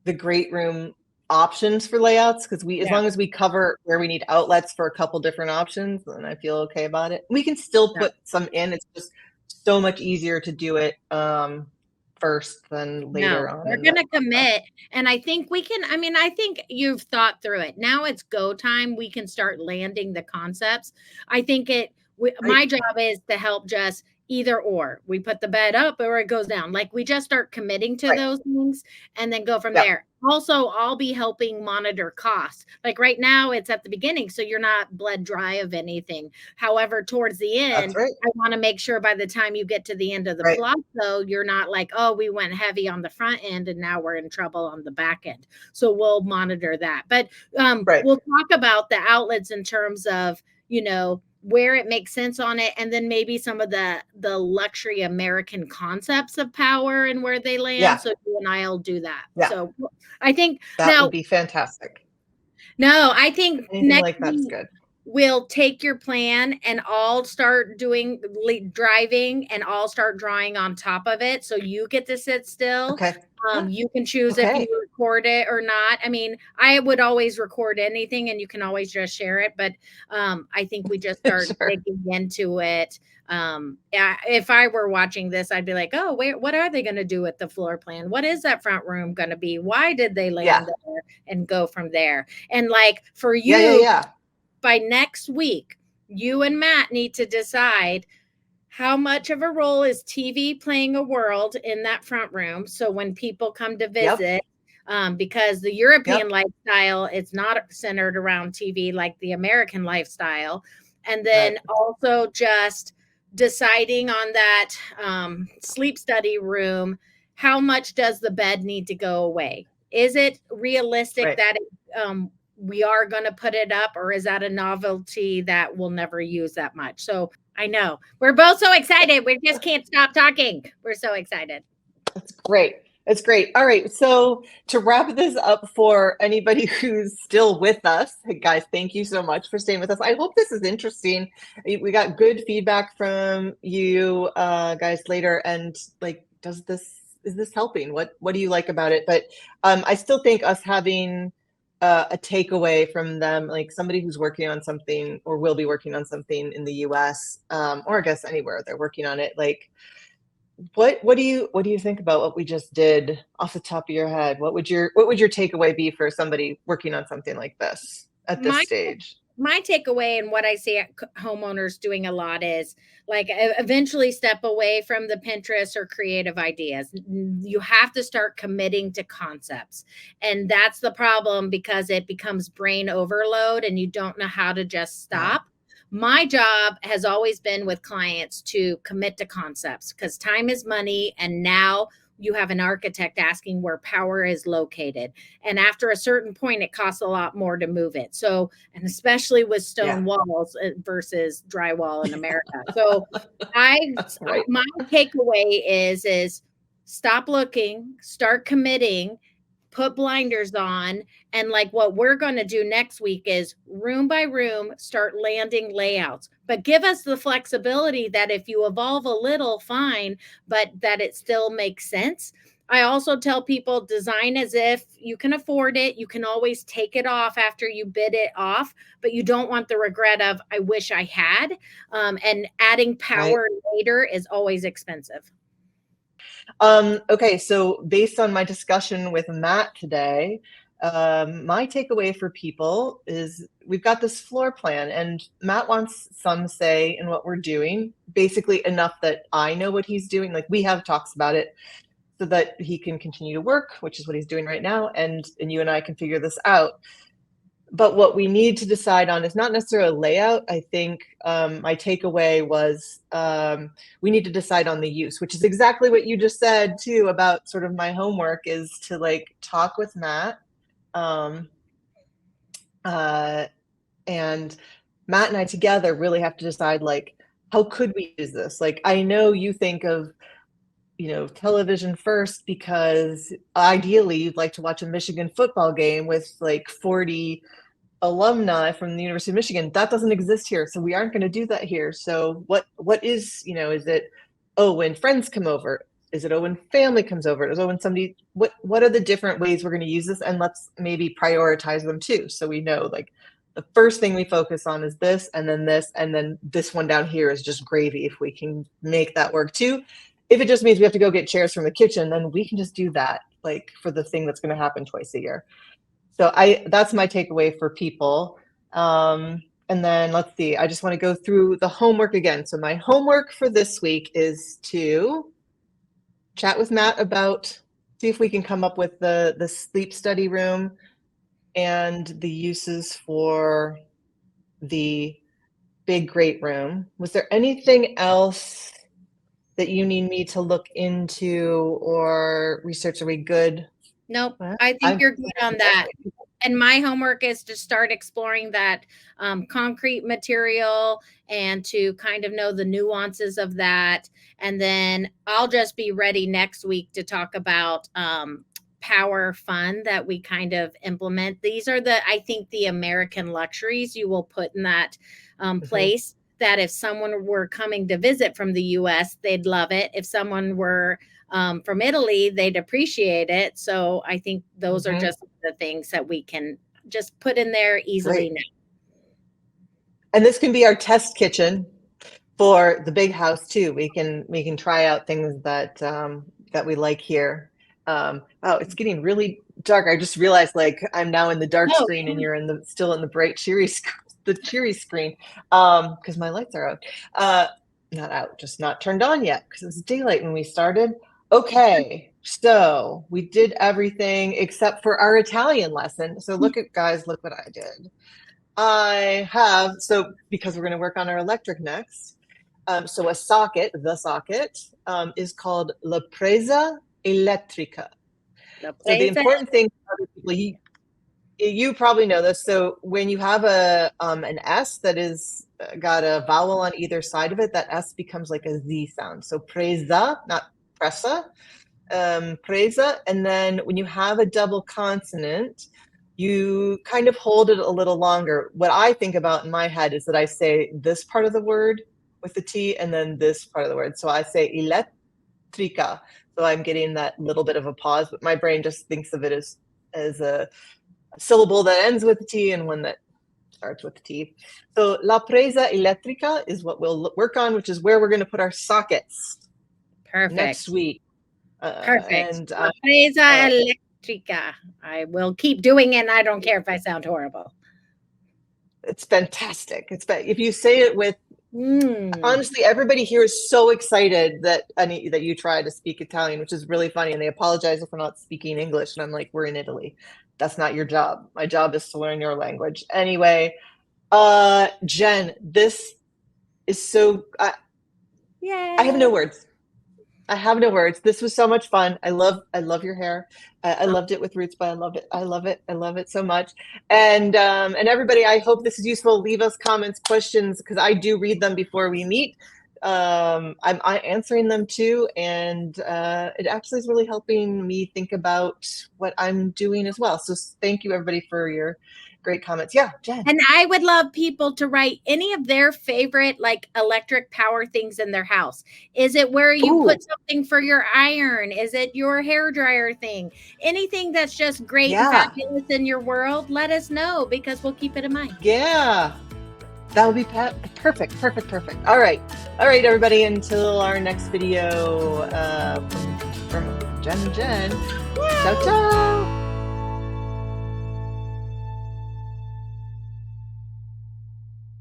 the great room options for layouts, because as long as we cover where we need outlets for a couple different options, then I feel okay about it. We can still put some in. It's just so much easier to do it first than later on. We're going to commit. And I think we can, I think you've thought through it. Now it's go time. We can start landing the concepts. I think my job is to help just either or. We put the bed up or it goes down. Like we just start committing to those things and then go from there. Also, I'll be helping monitor costs. Like right now it's at the beginning, so you're not bled dry of anything. However, towards the end, I want to make sure by the time you get to the end of the Palazzo, you're not like, oh, we went heavy on the front end and now we're in trouble on the back end. So we'll monitor that. But we'll talk about the outlets in terms of, where it makes sense on it, and then maybe some of the luxury American concepts of power and where they land. Yeah. So you and I'll do that. Yeah. So I think That would be fantastic. no, I think Anything next like that's week good. we'll take your plan and all start doing driving, and all start drawing on top of it. So you get to sit still. Okay. You can choose if you record it or not. I mean, I would always record anything and you can always just share it. But I think we just start digging into it. If I were watching this, I'd be like, oh, wait, what are they going to do with the floor plan? What is that front room going to be? Why did they land there? And go from there. And like for you, by next week, you and Matt need to decide how much of a role is TV playing a world in that front room. So when people come to visit, because the European lifestyle, it's not centered around TV like the American lifestyle. And then also just deciding on that sleep study room, how much does the bed need to go away? Is it realistic that we are going to put it up, or is that a novelty that we'll never use that much? So I know we're both so excited. We just can't stop talking. We're so excited. That's great. It's great. All right. So to wrap this up for anybody who's still with us, hey guys, thank you so much for staying with us. I hope this is interesting. We got good feedback from you guys later. And like, is this helping? What do you like about it? But I still think us having a takeaway from them, like somebody who's working on something or will be working on something in the US, or I guess anywhere they're working on it, like what do you think about what we just did off the top of your head? What would your takeaway be for somebody working on something like this at this stage? My takeaway and what I see homeowners doing a lot is like eventually step away from the Pinterest or creative ideas. You have to start committing to concepts. And that's the problem, because it becomes brain overload and you don't know how to just stop. My job has always been with clients to commit to concepts, because time is money. And now you have an architect asking where power is located. And after a certain point, it costs a lot more to move it. So, and especially with stone walls versus drywall in America. So my takeaway is stop looking, start committing, put blinders on. And like what we're going to do next week is room by room, start landing layouts, but give us the flexibility that if you evolve a little, fine, but that it still makes sense. I also tell people design as if you can afford it. You can always take it off after you bid it off, but you don't want the regret of, I wish I had. And adding power later is always expensive. Okay, so based on my discussion with Matt today, my takeaway for people is we've got this floor plan and Matt wants some say in what we're doing, basically enough that I know what he's doing. Like we have talks about it so that he can continue to work, which is what he's doing right now. And you and I can figure this out. But what we need to decide on is not necessarily a layout. I think my takeaway was we need to decide on the use, which is exactly what you just said too about sort of my homework is to like talk with Matt. And Matt and I together really have to decide like, how could we use this? Like, I know you think of, television first because ideally you'd like to watch a Michigan football game with like 40 alumni from the University of Michigan. That doesn't exist here. So we aren't going to do that here. So what is, is it, when friends come over? Is it, when family comes over? Is it when somebody, what are the different ways we're going to use this? And let's maybe prioritize them too. So we know like the first thing we focus on is this, and then this, and then this one down here is just gravy. If we can make that work too. If it just means we have to go get chairs from the kitchen, then we can just do that, like for the thing that's going to happen twice a year. So that's my takeaway for people. And then let's see, I just want to go through the homework again. So my homework for this week is to chat with Matt about, see if we can come up with the sleep study room and the uses for the big great room. Was there anything else that you need me to look into or research? Are we good Nope. Well, I think you're good on that. And my homework is to start exploring that concrete material and to kind of know the nuances of that. And then I'll just be ready next week to talk about power fun that we kind of implement. These are I think the American luxuries you will put in that place that if someone were coming to visit from the US, they'd love it. If someone were from Italy, they'd appreciate it. So I think those are just the things that we can just put in there easily now. And this can be our test kitchen for the big house too. We can try out things that that we like here. Oh, it's getting really dark. I just realized like I'm now in the dark screen and you're still in the bright cheery screen because my lights are out. Not out, just not turned on yet because it was daylight when we started. Okay, so we did everything except for our Italian lesson. So look what I did. I have, so because we're going to work on our electric next. So the socket is called la presa elettrica. So the important thing for people, you probably know this. So when you have an S that is got a vowel on either side of it, that S becomes like a Z sound. So presa, not presa, presa. And then when you have a double consonant, you kind of hold it a little longer. What I think about in my head is that I say this part of the word with the T and then this part of the word. So I say elettrica. So I'm getting that little bit of a pause, but my brain just thinks of it as a syllable that ends with a T and one that starts with a T. So la presa elettrica is what we'll work on, which is where we're going to put our sockets. Perfect. Next week. Perfect. And la presa elettrica. I will keep doing it, and I don't care if I sound horrible. It's fantastic. If you say it with honestly, everybody here is so excited that you try to speak Italian, which is really funny. And they apologize if we're not speaking English. And I'm like, we're in Italy. That's not your job. My job is to learn your language. Anyway, Jenn, this is so. I have no words. I have no words. This was so much fun. I love your hair. I loved it with roots, but I love it. I love it so much. And everybody, I hope this is useful. Leave us comments, questions, because I do read them before we meet. I'm answering them too, and it actually is really helping me think about what I'm doing as well. So thank you everybody for your great comments. Yeah, Jenn. And I would love people to write any of their favorite like electric power things in their house. Is it where you put something for your iron? Is it your hair dryer thing? Anything that's just great and fabulous in your world, let us know because we'll keep it in mind. Yeah. That would be perfect. All right, everybody. Until our next video from Jenn and Jen. Ciao, ciao.